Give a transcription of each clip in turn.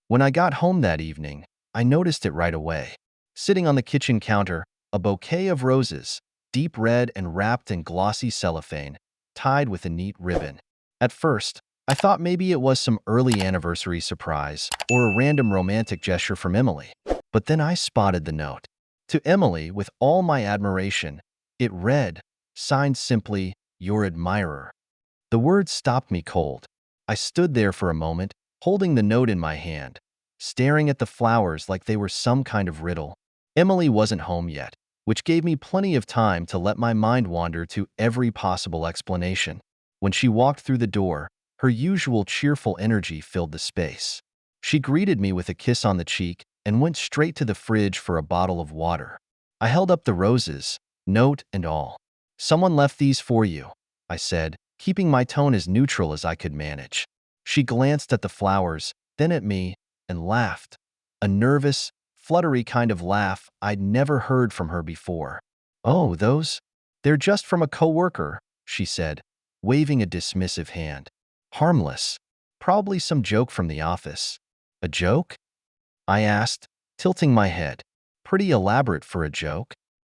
When I got home that evening, I noticed it right away. Sitting on the kitchen counter, a bouquet of roses, deep red and wrapped in glossy cellophane, tied with a neat ribbon. At first, I thought maybe it was some early anniversary surprise or a random romantic gesture from Emily. But then I spotted the note. To Emily, with all my admiration, it read, signed simply, your admirer. The words stopped me cold. I stood there for a moment, holding the note in my hand, staring at the flowers like they were some kind of riddle. Emily wasn't home yet, which gave me plenty of time to let my mind wander to every possible explanation. When she walked through the door, her usual cheerful energy filled the space. She greeted me with a kiss on the cheek and went straight to the fridge for a bottle of water. I held up the roses, note and all. "Someone left these for you," I said, keeping my tone as neutral as I could manage. She glanced at the flowers, then at me, and laughed. A nervous, fluttery kind of laugh I'd never heard from her before. "Oh, those? They're just from a coworker," she said, waving a dismissive hand. "Harmless. Probably some joke from the office." "A joke?" I asked, tilting my head. "Pretty elaborate for a joke."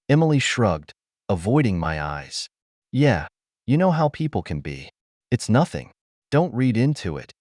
Emily shrugged, avoiding my eyes. "Yeah, you know how people can be. It's nothing. Don't read into it."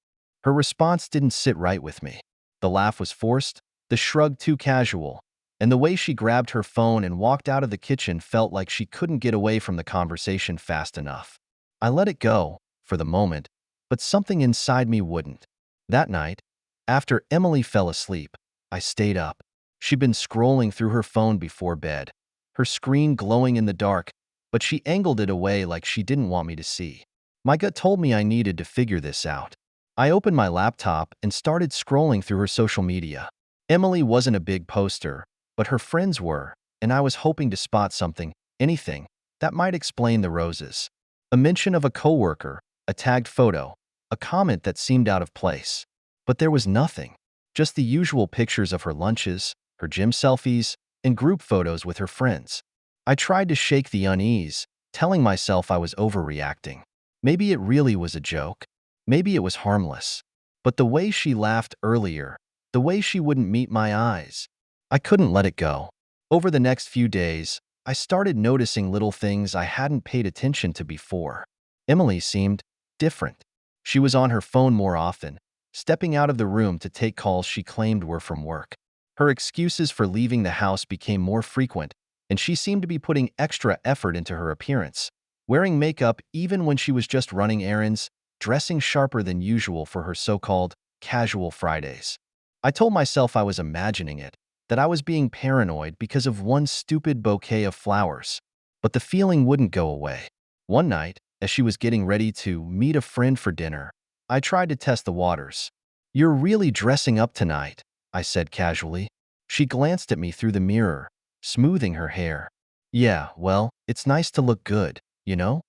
Her response didn't sit right with me. The laugh was forced, the shrug too casual, and the way she grabbed her phone and walked out of the kitchen felt like she couldn't get away from the conversation fast enough. I let it go, for the moment, but something inside me wouldn't. That night, after Emily fell asleep, I stayed up. She'd been scrolling through her phone before bed, her screen glowing in the dark, but she angled it away like she didn't want me to see. My gut told me I needed to figure this out. I opened my laptop and started scrolling through her social media. Emily wasn't a big poster, but her friends were, and I was hoping to spot something, anything, that might explain the roses. A mention of a coworker, a tagged photo, a comment that seemed out of place. But there was nothing, just the usual pictures of her lunches, her gym selfies, and group photos with her friends. I tried to shake the unease, telling myself I was overreacting. Maybe it really was a joke. Maybe it was harmless. But the way she laughed earlier, the way she wouldn't meet my eyes, I couldn't let it go. Over the next few days, I started noticing little things I hadn't paid attention to before. Emily seemed different. She was on her phone more often, stepping out of the room to take calls she claimed were from work. Her excuses for leaving the house became more frequent, and she seemed to be putting extra effort into her appearance, wearing makeup even when she was just running errands, dressing sharper than usual for her so-called casual Fridays. I told myself I was imagining it, that I was being paranoid because of one stupid bouquet of flowers. But the feeling wouldn't go away. One night, as she was getting ready to meet a friend for dinner, I tried to test the waters. "You're really dressing up tonight," I said casually. She glanced at me through the mirror, smoothing her hair. "Yeah, well, it's nice to look good, you know?"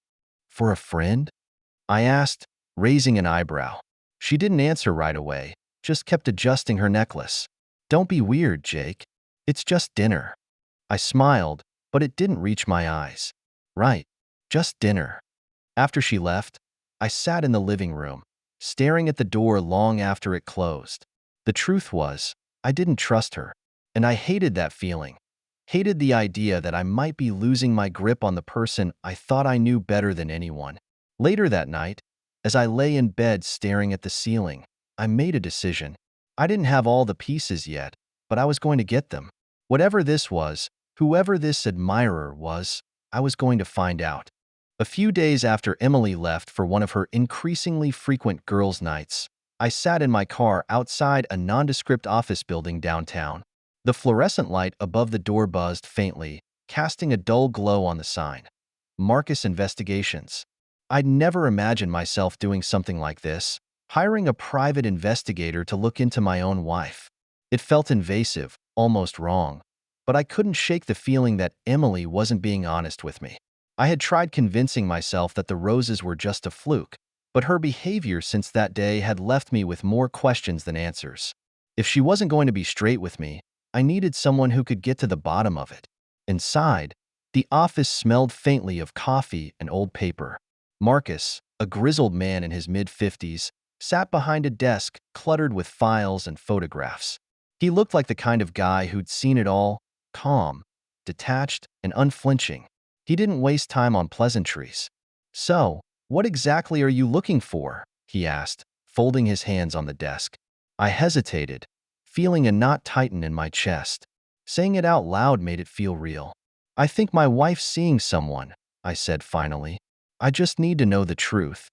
"For a friend?" I asked, raising an eyebrow. She didn't answer right away, just kept adjusting her necklace. "Don't be weird, Jake. It's just dinner." I smiled, but it didn't reach my eyes. "Right, just dinner." After she left, I sat in the living room, staring at the door long after it closed. The truth was, I didn't trust her, and I hated that feeling. Hated the idea that I might be losing my grip on the person I thought I knew better than anyone. Later that night, as I lay in bed staring at the ceiling, I made a decision. I didn't have all the pieces yet, but I was going to get them. Whatever this was, whoever this admirer was, I was going to find out. A few days after Emily left for one of her increasingly frequent girls' nights, I sat in my car outside a nondescript office building downtown. The fluorescent light above the door buzzed faintly, casting a dull glow on the sign. Marcus Investigations. I'd never imagined myself doing something like this, hiring a private investigator to look into my own wife. It felt invasive, almost wrong, but I couldn't shake the feeling that Emily wasn't being honest with me. I had tried convincing myself that the roses were just a fluke, but her behavior since that day had left me with more questions than answers. If she wasn't going to be straight with me, I needed someone who could get to the bottom of it. Inside, the office smelled faintly of coffee and old paper. Marcus, a grizzled man in his mid-50s, sat behind a desk cluttered with files and photographs. He looked like the kind of guy who'd seen it all, calm, detached, and unflinching. He didn't waste time on pleasantries. "So, what exactly are you looking for?" he asked, folding his hands on the desk. I hesitated, feeling a knot tighten in my chest. Saying it out loud made it feel real. "I think my wife's seeing someone," I said finally. "I just need to know the truth."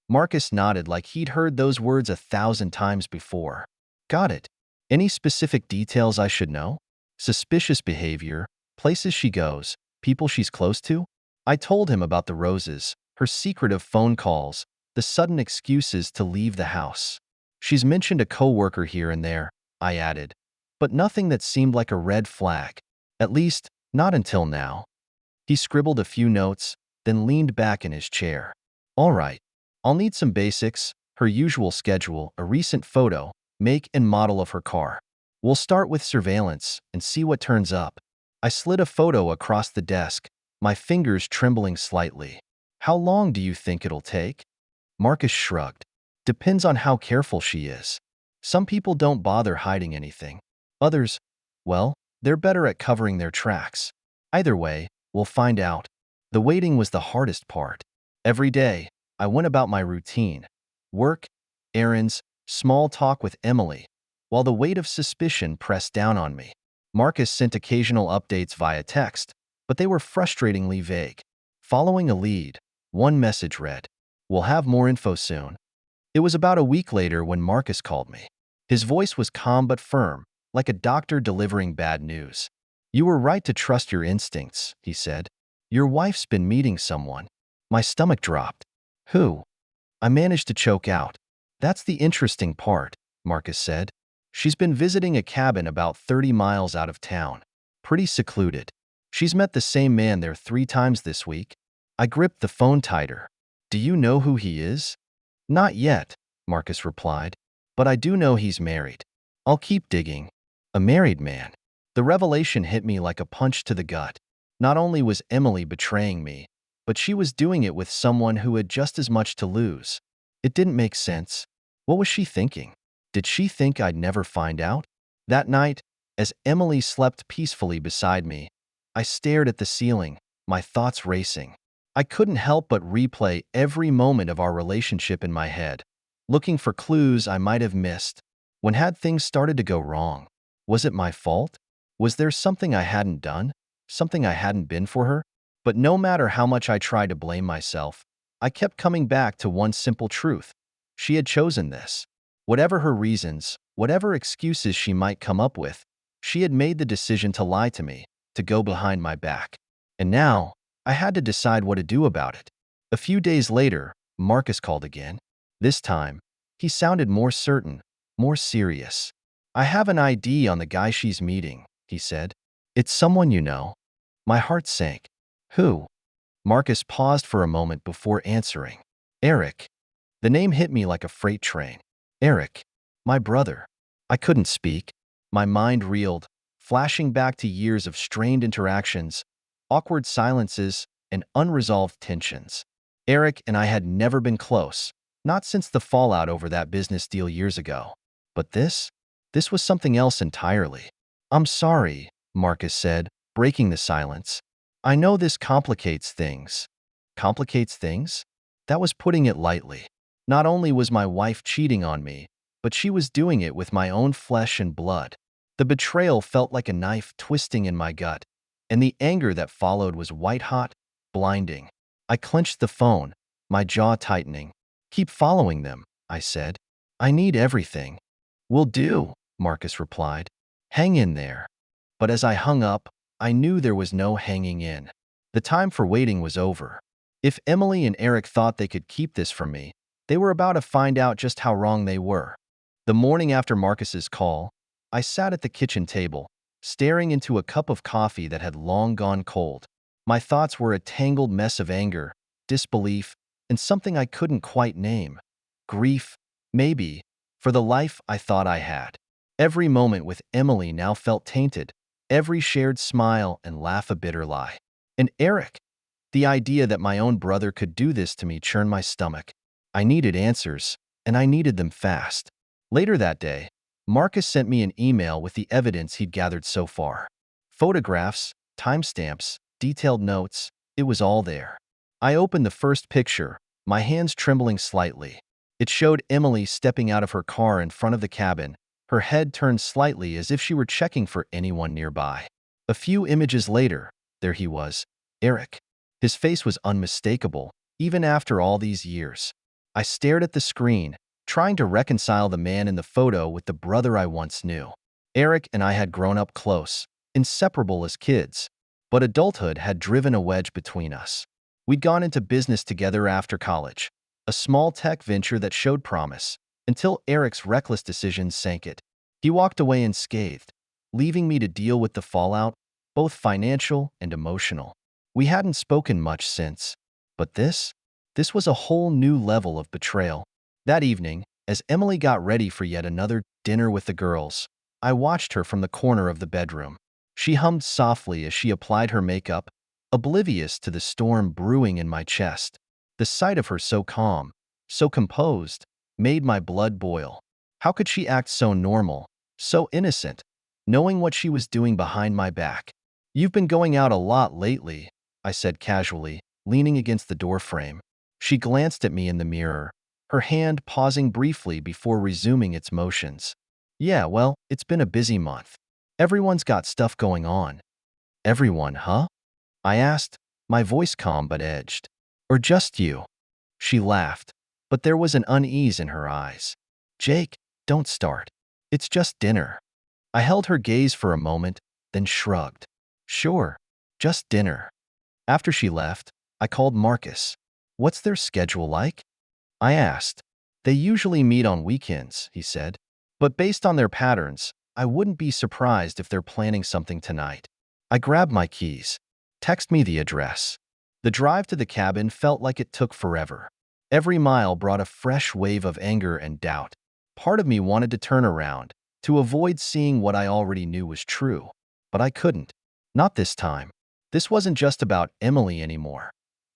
Marcus nodded like he'd heard those words 1,000 times before. "Got it. Any specific details I should know? Suspicious behavior, places she goes, people she's close to?" I told him about the roses, her secretive phone calls, the sudden excuses to leave the house. "She's mentioned a coworker here and there," I added, "but nothing that seemed like a red flag. At least, not until now." He scribbled a few notes, then leaned back in his chair. "All right. I'll need some basics, her usual schedule, a recent photo, make and model of her car. We'll start with surveillance and see what turns up." I slid a photo across the desk, my fingers trembling slightly. "How long do you think it'll take?" Marcus shrugged. "Depends on how careful she is. Some people don't bother hiding anything. Others, well, they're better at covering their tracks. Either way, we'll find out." The waiting was the hardest part. Every day, I went about my routine. Work, errands, small talk with Emily, while the weight of suspicion pressed down on me. Marcus sent occasional updates via text, but they were frustratingly vague. Following a lead, one message read, "We'll have more info soon." It was about a week later when Marcus called me. His voice was calm but firm, like a doctor delivering bad news. "You were right to trust your instincts," he said. "Your wife's been meeting someone." My stomach dropped. "Who?" I managed to choke out. "That's the interesting part," Marcus said. "She's been visiting a cabin about 30 miles out of town. Pretty secluded. She's met the same man there 3 times this week." I gripped the phone tighter. "Do you know who he is?" "Not yet," Marcus replied, "but I do know he's married." "I'll keep digging." A married man. The revelation hit me like a punch to the gut. Not only was Emily betraying me, but she was doing it with someone who had just as much to lose. It didn't make sense. What was she thinking? Did she think I'd never find out? That night, as Emily slept peacefully beside me, I stared at the ceiling, my thoughts racing. I couldn't help but replay every moment of our relationship in my head, looking for clues I might have missed. When had things started to go wrong? Was it my fault? Was there something I hadn't done? Something I hadn't been for her? But no matter how much I tried to blame myself, I kept coming back to one simple truth. She had chosen this. Whatever her reasons, whatever excuses she might come up with, she had made the decision to lie to me, to go behind my back. And now, I had to decide what to do about it. A few days later, Marcus called again. This time, he sounded more certain, more serious. "I have an ID on the guy she's meeting," he said. "It's someone you know." My heart sank. "Who?" Marcus paused for a moment before answering. "Eric." The name hit me like a freight train. Eric. My brother. I couldn't speak. My mind reeled, flashing back to years of strained interactions, awkward silences, and unresolved tensions. Eric and I had never been close, not since the fallout over that business deal years ago. But this was something else entirely. "I'm sorry," Marcus said, breaking the silence. "I know this complicates things." Complicates things? That was putting it lightly. Not only was my wife cheating on me, but she was doing it with my own flesh and blood. The betrayal felt like a knife twisting in my gut, and the anger that followed was white-hot, blinding. I clenched the phone, my jaw tightening. "Keep following them," I said. "I need everything." "Will do," Marcus replied. "Hang in there." But as I hung up, I knew there was no hanging in. The time for waiting was over. If Emily and Eric thought they could keep this from me, they were about to find out just how wrong they were. The morning after Marcus's call, I sat at the kitchen table, staring into a cup of coffee that had long gone cold. My thoughts were a tangled mess of anger, disbelief, and something I couldn't quite name. Grief, maybe, for the life I thought I had. Every moment with Emily now felt tainted, every shared smile and laugh a bitter lie. And Eric, the idea that my own brother could do this to me churned my stomach. I needed answers, and I needed them fast. Later that day, Marcus sent me an email with the evidence he'd gathered so far. Photographs, timestamps, detailed notes, it was all there. I opened the first picture, my hands trembling slightly. It showed Emily stepping out of her car in front of the cabin, her head turned slightly as if she were checking for anyone nearby. A few images later, there he was, Eric. His face was unmistakable, even after all these years. I stared at the screen, trying to reconcile the man in the photo with the brother I once knew. Eric and I had grown up close, inseparable as kids, but adulthood had driven a wedge between us. We'd gone into business together after college, a small tech venture that showed promise, until Eric's reckless decisions sank it. He walked away unscathed, leaving me to deal with the fallout, both financial and emotional. We hadn't spoken much since, but this was a whole new level of betrayal. That evening, as Emily got ready for yet another dinner with the girls, I watched her from the corner of the bedroom. She hummed softly as she applied her makeup, oblivious to the storm brewing in my chest. The sight of her so calm, so composed, made my blood boil. How could she act so normal, so innocent, knowing what she was doing behind my back? "You've been going out a lot lately," I said casually, leaning against the doorframe. She glanced at me in the mirror, her hand pausing briefly before resuming its motions. "Yeah, well, it's been a busy month. Everyone's got stuff going on." "Everyone, huh?" I asked, my voice calm but edged. "Or just you?" She laughed, but there was an unease in her eyes. "Jake, don't start. It's just dinner." I held her gaze for a moment, then shrugged. "Sure, just dinner." After she left, I called Marcus. "What's their schedule like?" I asked. "They usually meet on weekends," he said. "But based on their patterns, I wouldn't be surprised if they're planning something tonight." I grabbed my keys. "Text me the address." The drive to the cabin felt like it took forever. Every mile brought a fresh wave of anger and doubt. Part of me wanted to turn around, to avoid seeing what I already knew was true. But I couldn't. Not this time. This wasn't just about Emily anymore.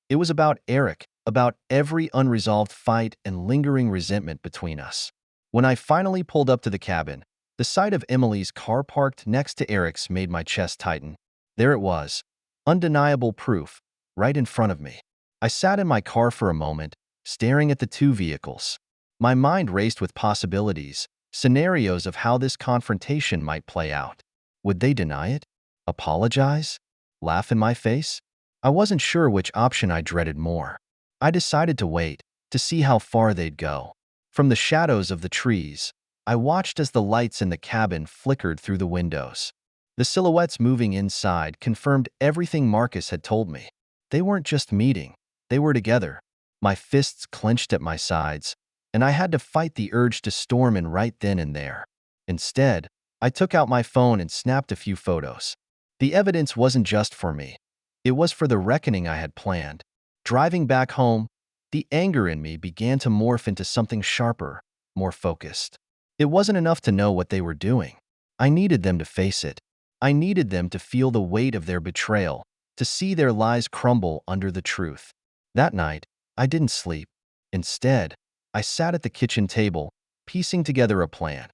It was about Eric, about every unresolved fight and lingering resentment between us. When I finally pulled up to the cabin, the sight of Emily's car parked next to Eric's made my chest tighten. There it was, undeniable proof, right in front of me. I sat in my car for a moment, staring at the two vehicles. My mind raced with possibilities, scenarios of how this confrontation might play out. Would they deny it? Apologize? Laugh in my face? I wasn't sure which option I dreaded more. I decided to wait, to see how far they'd go. From the shadows of the trees, I watched as the lights in the cabin flickered through the windows. The silhouettes moving inside confirmed everything Marcus had told me. They weren't just meeting, they were together. My fists clenched at my sides, and I had to fight the urge to storm in right then and there. Instead, I took out my phone and snapped a few photos. The evidence wasn't just for me. It was for the reckoning I had planned. Driving back home, the anger in me began to morph into something sharper, more focused. It wasn't enough to know what they were doing. I needed them to face it. I needed them to feel the weight of their betrayal, to see their lies crumble under the truth. That night, I didn't sleep. Instead, I sat at the kitchen table, piecing together a plan.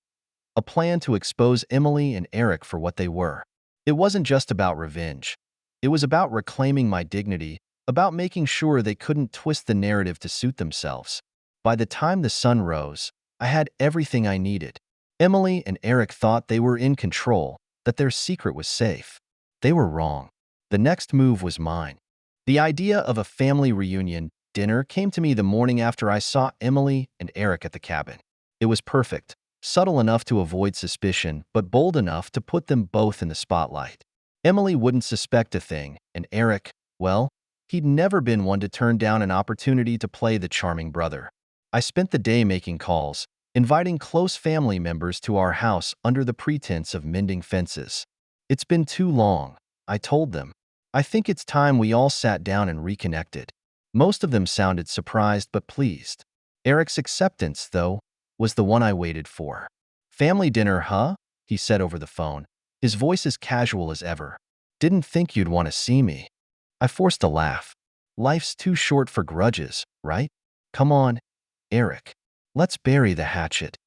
A plan to expose Emily and Eric for what they were. It wasn't just about revenge. It was about reclaiming my dignity, about making sure they couldn't twist the narrative to suit themselves. By the time the sun rose, I had everything I needed. Emily and Eric thought they were in control, that their secret was safe. They were wrong. The next move was mine. The idea of a family reunion dinner came to me the morning after I saw Emily and Eric at the cabin. It was perfect, subtle enough to avoid suspicion, but bold enough to put them both in the spotlight. Emily wouldn't suspect a thing, and Eric, well, he'd never been one to turn down an opportunity to play the charming brother. I spent the day making calls, inviting close family members to our house under the pretense of mending fences. "It's been too long," I told them. "I think it's time we all sat down and reconnected." Most of them sounded surprised but pleased. Eric's acceptance, though, was the one I waited for. "Family dinner, huh?" he said over the phone, his voice as casual as ever. "Didn't think you'd want to see me." I forced a laugh. "Life's too short for grudges, right? Come on, Eric." Let's bury the hatchet.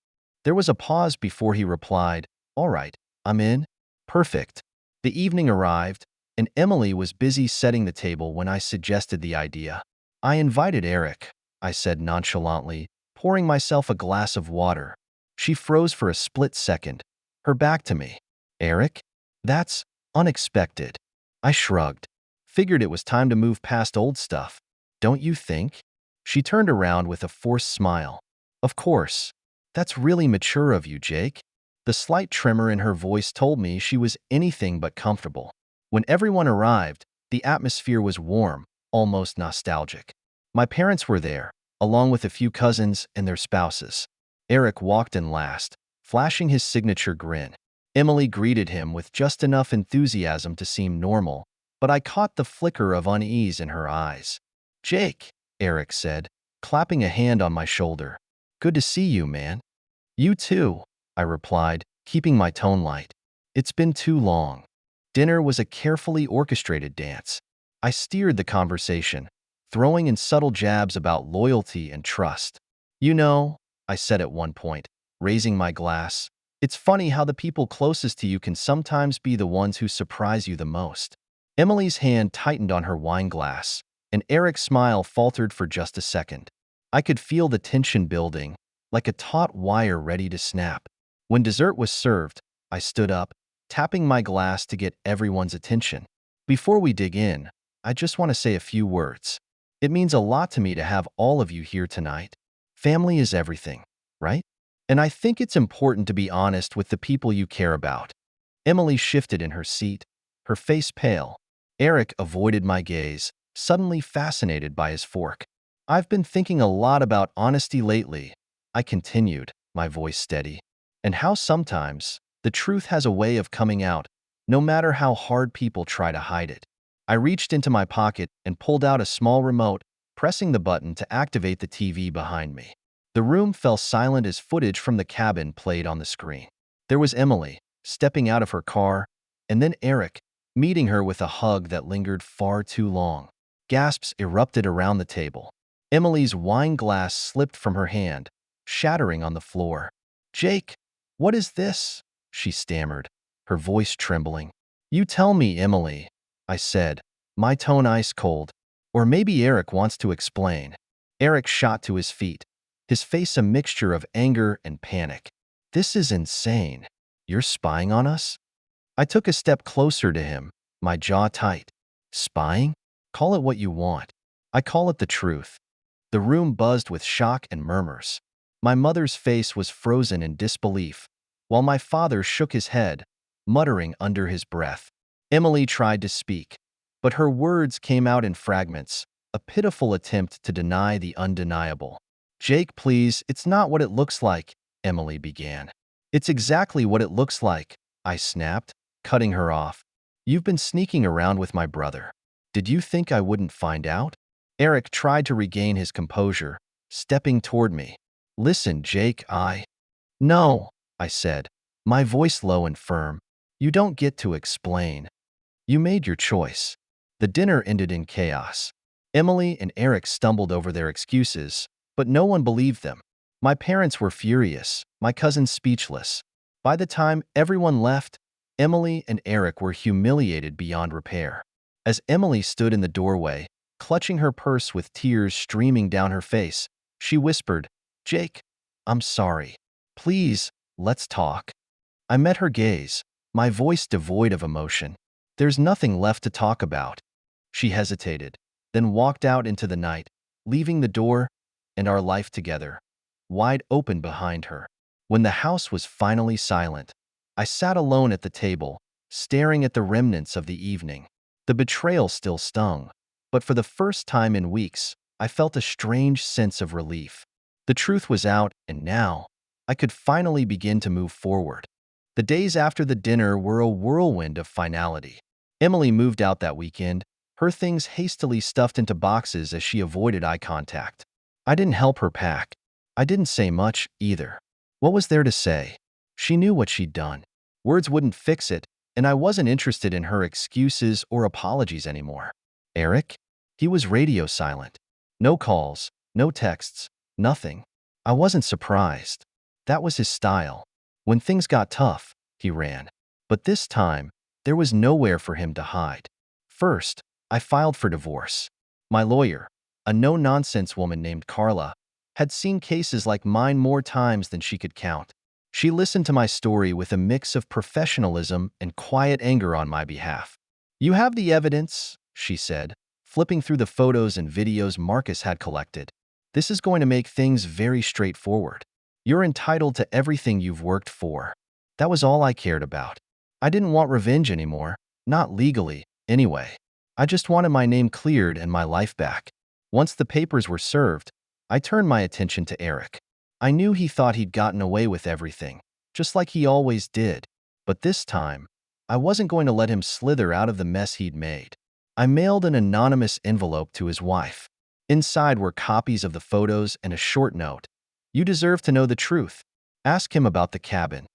There was a pause before he replied, All right, I'm in. Perfect. The evening arrived, and Emily was busy setting the table when I suggested the idea. I invited Eric, I said nonchalantly, pouring myself a glass of water. She froze for a split second, her back to me. Eric? That's unexpected. I shrugged. Figured it was time to move past old stuff. Don't you think? She turned around with a forced smile. Of course. That's really mature of you, Jake. The slight tremor in her voice told me she was anything but comfortable. When everyone arrived, the atmosphere was warm, almost nostalgic. My parents were there, along with a few cousins and their spouses. Eric walked in last, flashing his signature grin. Emily greeted him with just enough enthusiasm to seem normal, but I caught the flicker of unease in her eyes. Jake, Eric said, clapping a hand on my shoulder. Good to see you, man. You too, I replied, keeping my tone light. It's been too long. Dinner was a carefully orchestrated dance. I steered the conversation, throwing in subtle jabs about loyalty and trust. You know, I said at one point, raising my glass, it's funny how the people closest to you can sometimes be the ones who surprise you the most. Emily's hand tightened on her wine glass, and Eric's smile faltered for just a second. I could feel the tension building, like a taut wire ready to snap. When dessert was served, I stood up, tapping my glass to get everyone's attention. Before we dig in, I just want to say a few words. It means a lot to me to have all of you here tonight. Family is everything, right? And I think it's important to be honest with the people you care about. Emily shifted in her seat, her face pale. Eric avoided my gaze, suddenly fascinated by his fork. I've been thinking a lot about honesty lately, I continued, my voice steady, and how sometimes the truth has a way of coming out, no matter how hard people try to hide it. I reached into my pocket and pulled out a small remote, pressing the button to activate the TV behind me. The room fell silent as footage from the cabin played on the screen. There was Emily, stepping out of her car, and then Eric, meeting her with a hug that lingered far too long. Gasps erupted around the table. Emily's wine glass slipped from her hand, shattering on the floor. Jake, what is this? She stammered, her voice trembling. You tell me, Emily, I said, my tone ice cold. Or maybe Eric wants to explain. Eric shot to his feet, his face a mixture of anger and panic. This is insane. You're spying on us? I took a step closer to him, my jaw tight. Spying? Call it what you want. I call it the truth. The room buzzed with shock and murmurs. My mother's face was frozen in disbelief, while my father shook his head, muttering under his breath. Emily tried to speak, but her words came out in fragments, a pitiful attempt to deny the undeniable. Jake, please, it's not what it looks like, Emily began. It's exactly what it looks like, I snapped, cutting her off. You've been sneaking around with my brother. Did you think I wouldn't find out? Eric tried to regain his composure, stepping toward me. Listen, Jake, No, I said, my voice low and firm. You don't get to explain. You made your choice. The dinner ended in chaos. Emily and Eric stumbled over their excuses, but no one believed them. My parents were furious, my cousins speechless. By the time everyone left, Emily and Eric were humiliated beyond repair. As Emily stood in the doorway, clutching her purse with tears streaming down her face, she whispered, Jake, I'm sorry. Please, let's talk. I met her gaze, my voice devoid of emotion. There's nothing left to talk about. She hesitated, then walked out into the night, leaving the door and our life together wide open behind her. When the house was finally silent, I sat alone at the table, staring at the remnants of the evening. The betrayal still stung, but for the first time in weeks, I felt a strange sense of relief. The truth was out, and now I could finally begin to move forward. The days after the dinner were a whirlwind of finality. Emily moved out that weekend, her things hastily stuffed into boxes as she avoided eye contact. I didn't help her pack. I didn't say much, either. What was there to say? She knew what she'd done. Words wouldn't fix it, and I wasn't interested in her excuses or apologies anymore. Eric? He was radio silent. No calls, no texts, nothing. I wasn't surprised. That was his style. When things got tough, he ran. But this time, there was nowhere for him to hide. First, I filed for divorce. My lawyer, a no-nonsense woman named Carla, had seen cases like mine more times than she could count. She listened to my story with a mix of professionalism and quiet anger on my behalf. "You have the evidence," she said, flipping through the photos and videos Marcus had collected. "This is going to make things very straightforward. You're entitled to everything you've worked for." That was all I cared about. I didn't want revenge anymore, not legally, anyway. I just wanted my name cleared and my life back. Once the papers were served, I turned my attention to Eric. I knew he thought he'd gotten away with everything, just like he always did. But this time, I wasn't going to let him slither out of the mess he'd made. I mailed an anonymous envelope to his wife. Inside were copies of the photos and a short note. "You deserve to know the truth. Ask him about the cabin."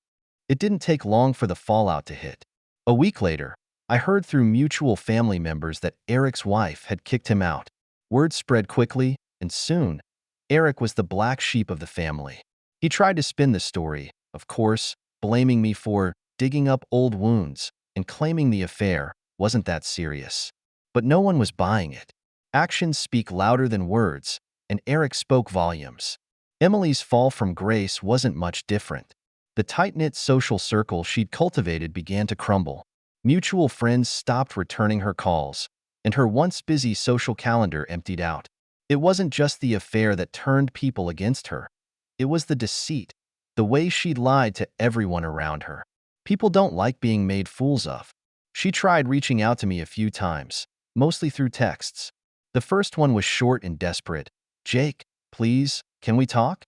It didn't take long for the fallout to hit. A week later, I heard through mutual family members that Eric's wife had kicked him out. Word spread quickly, and soon, Eric was the black sheep of the family. He tried to spin the story, of course, blaming me for digging up old wounds and claiming the affair wasn't that serious. But no one was buying it. Actions speak louder than words, and Eric spoke volumes. Emily's fall from grace wasn't much different. The tight-knit social circle she'd cultivated began to crumble. Mutual friends stopped returning her calls, and her once busy social calendar emptied out. It wasn't just the affair that turned people against her. It was the deceit, the way she'd lied to everyone around her. People don't like being made fools of. She tried reaching out to me a few times, mostly through texts. The first one was short and desperate. "Jake, please, can we talk?"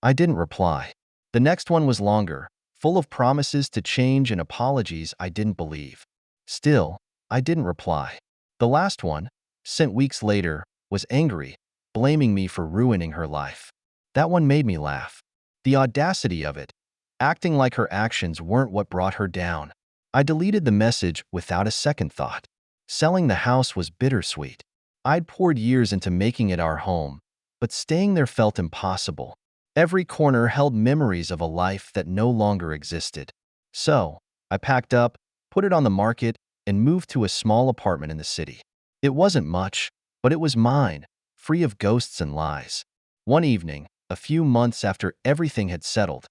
I didn't reply. The next one was longer, full of promises to change and apologies I didn't believe. Still, I didn't reply. The last one, sent weeks later, was angry, blaming me for ruining her life. That one made me laugh. The audacity of it, acting like her actions weren't what brought her down. I deleted the message without a second thought. Selling the house was bittersweet. I'd poured years into making it our home, but staying there felt impossible. Every corner held memories of a life that no longer existed. So, I packed up, put it on the market, and moved to a small apartment in the city. It wasn't much, but it was mine, free of ghosts and lies. One evening, a few months after everything had settled,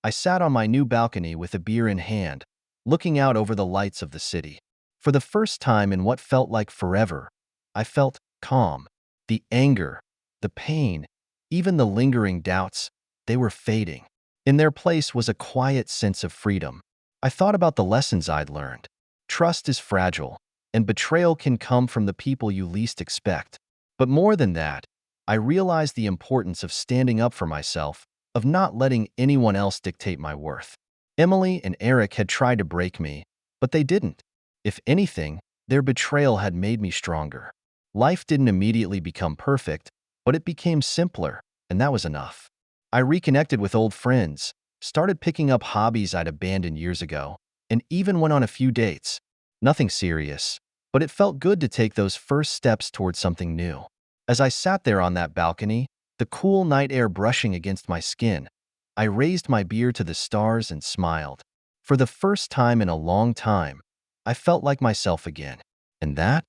I sat on my new balcony with a beer in hand, looking out over the lights of the city. For the first time in what felt like forever, I felt calm. The anger, the pain, even the lingering doubts, they were fading. In their place was a quiet sense of freedom. I thought about the lessons I'd learned. Trust is fragile, and betrayal can come from the people you least expect. But more than that, I realized the importance of standing up for myself, of not letting anyone else dictate my worth. Emily and Eric had tried to break me, but they didn't. If anything, their betrayal had made me stronger. Life didn't immediately become perfect, but it became simpler, and that was enough. I reconnected with old friends, started picking up hobbies I'd abandoned years ago, and even went on a few dates. Nothing serious, but it felt good to take those first steps towards something new. As I sat there on that balcony, the cool night air brushing against my skin, I raised my beer to the stars and smiled. For the first time in a long time, I felt like myself again. And that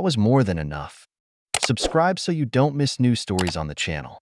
was more than enough. Subscribe so you don't miss new stories on the channel.